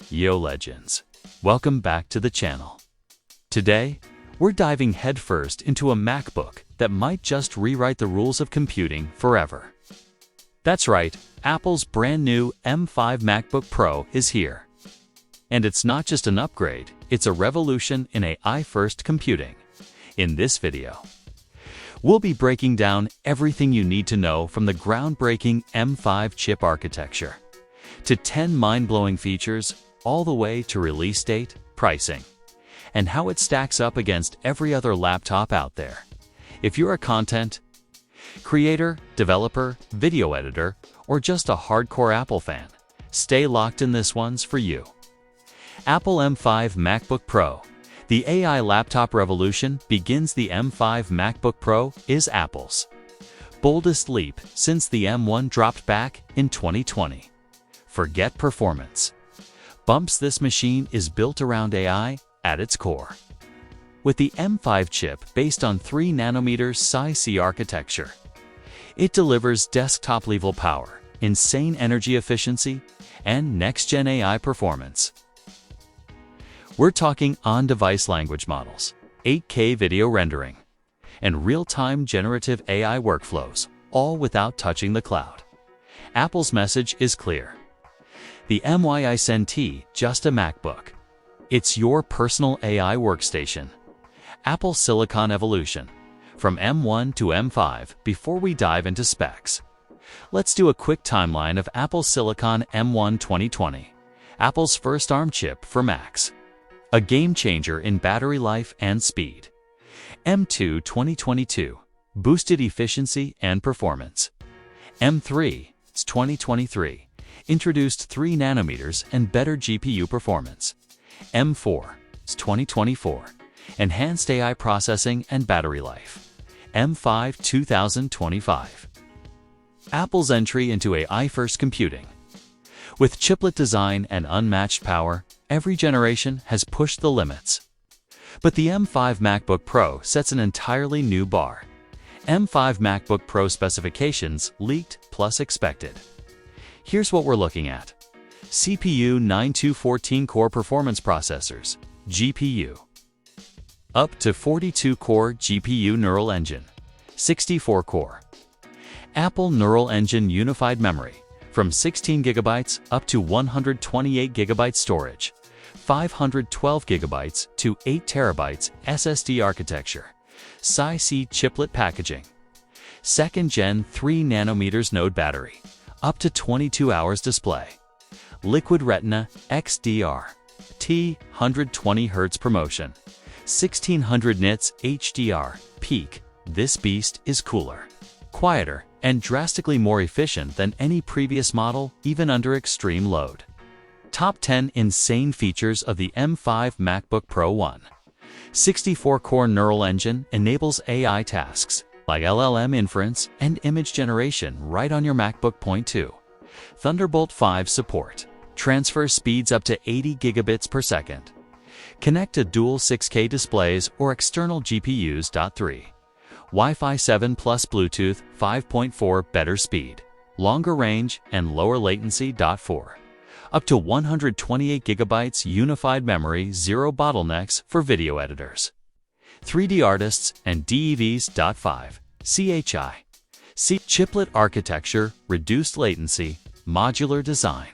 Yo legends, welcome back to the channel. Today, we're diving headfirst into a MacBook that might just rewrite the rules of computing forever. That's right, Apple's brand new M5 MacBook Pro is here. And it's not just an upgrade, it's a revolution in AI-first computing. In this video, we'll be breaking down everything you need to know from the groundbreaking M5 chip architecture to 10 mind-blowing features, all the way to release date, pricing, and how it stacks up against every other laptop out there. If you're a content creator, developer, video editor, or just a hardcore Apple fan, stay locked in, this one's for you. Apple M5 MacBook Pro. The AI laptop revolution begins. The M5 MacBook Pro is Apple's boldest leap since the M1 dropped back in 2020. Forget performance bumps, this machine is built around AI at its core. With the M5 chip based on 3nm SoIC architecture, it delivers desktop-level power, insane energy efficiency, and next-gen AI performance. We're talking on-device language models, 8K video rendering, and real-time generative AI workflows, all without touching the cloud. Apple's message is clear. The M5 isn't just a MacBook. It's your personal AI workstation. Apple Silicon evolution, from M1 to M5. Before we dive into specs, let's do a quick timeline of Apple Silicon M1 2020, Apple's first ARM chip for Macs. A game-changer in battery life and speed. M2 2022, boosted efficiency and performance. M3 2023, introduced 3nm and better GPU performance. M4 2024, enhanced AI processing and battery life. M5 2025, Apple's entry into AI-first computing. With chiplet design and unmatched power, every generation has pushed the limits. But the M5 MacBook Pro sets an entirely new bar. M5 MacBook Pro specifications leaked plus expected. Here's what we're looking at. CPU 9-14-core performance processors, GPU. Up to 42-core GPU Neural Engine, 64-core. Apple Neural Engine Unified Memory, from 16GB up to 128GB storage, 512GB to 8TB SSD architecture, SoIC chiplet packaging, 2nd-gen 3nm node battery, up to 22 hours display, Liquid Retina XDR, 120Hz promotion, 1600 nits HDR, peak. This beast is cooler, quieter, and drastically more efficient than any previous model, even under extreme load. Top 10 insane features of the M5 MacBook Pro. 1. 64-core Neural Engine enables AI tasks like LLM inference and image generation right on your MacBook. 2. Thunderbolt 5 support. Transfer speeds up to 80 gigabits per second. Connect to dual 6K displays or external GPUs. 3. Wi-Fi 7 plus Bluetooth 5.4, better speed, longer range, and lower latency. 4. Up to 128GB unified memory, zero bottlenecks for video editors, 3D artists, and DEVs. 5. CHI chiplet architecture, reduced latency, modular design,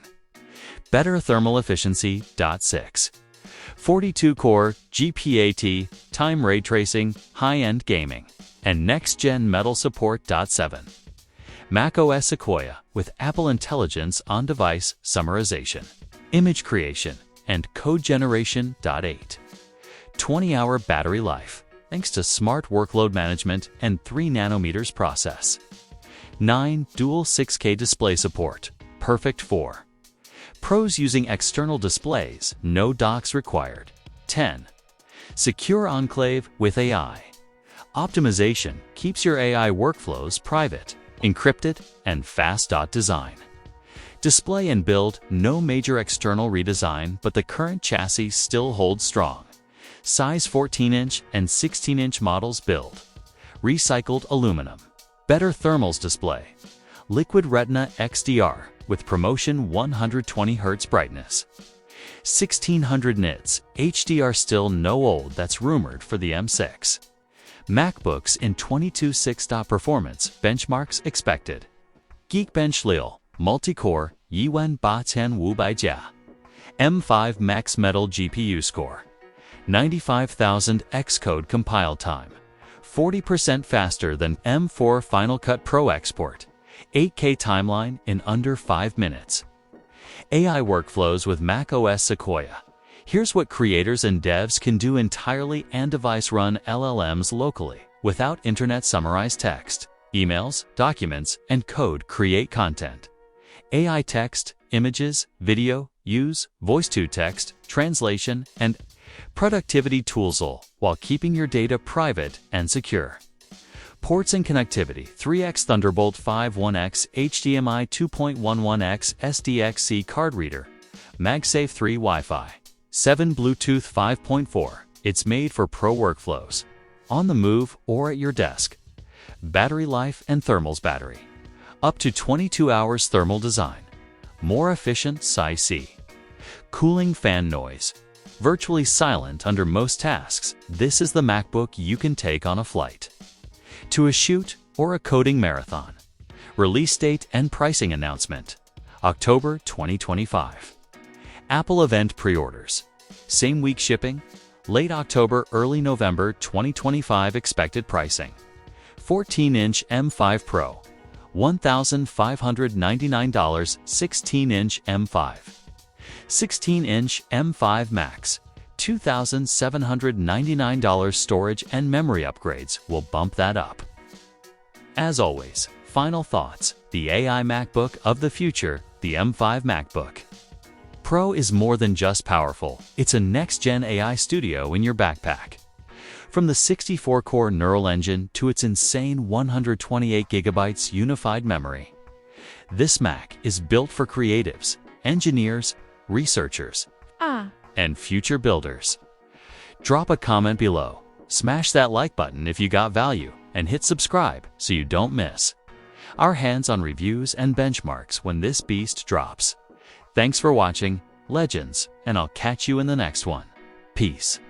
better thermal efficiency. 6. 42-core GPAT, time ray tracing, high-end gaming, and next-gen Metal support. 7. macOS Sequoia with Apple Intelligence on-device summarization, image creation, and code generation. 8. 20-hour battery life, thanks to smart workload management and 3nm process. 9. Dual 6K display support, perfect for pros using external displays, no docks required. 10. Secure enclave with AI. Optimization keeps your AI workflows private, encrypted, and fast. Design. Display and build, no major external redesign, but the current chassis still holds strong. Size 14-inch and 16-inch models build. Recycled aluminum. Better thermals display. Liquid Retina XDR with promotion 120Hz brightness. 1600 nits, HDR still no old that's rumored for the M6. MacBooks in 22.6. Performance benchmarks expected. Geekbench Lil, multi-core, Yuan 8500家. M5 Max Metal GPU score. 95,000 Xcode compile time. 40% faster than M4 Final Cut Pro export. 8K timeline in under 5 minutes. AI workflows with macOS Sequoia. Here's what creators and devs can do entirely and device-run LLMs locally, without internet summarized text, emails, documents, and code create content. AI text, images, video, use, voice-to-text, translation, and productivity tools all while keeping your data private and secure. Ports and connectivity: 3x Thunderbolt 5.1x, HDMI 2.11x, SDXC card reader, MagSafe 3 Wi-Fi, 7 Bluetooth 5.4. It's made for pro workflows, on the move or at your desk. Battery life and thermals battery. Up to 22 hours thermal design. More efficient SoIC. Cooling fan noise. Virtually silent under most tasks, this is the MacBook you can take on a flight, to a shoot, or a coding marathon. Release date and pricing announcement: October 2025. Apple event pre-orders: same week shipping, late October, early November 2025 expected pricing. 14-inch M5 Pro, $1,599, 16-inch M5. 16-inch M5 Max, $2,799. Storage and memory upgrades will bump that up. As always, final thoughts: the AI MacBook of the future, the M5 MacBook Pro, is more than just powerful. It's a next-gen AI studio in your backpack. From the 64-core neural engine to its insane 128 GB unified memory, this Mac is built for creatives, engineers, researchers, and future builders. Drop a comment below, smash that like button if you got value, and hit subscribe so you don't miss our hands-on reviews and benchmarks when this beast drops. Thanks for watching, legends, and I'll catch you in the next one. Peace.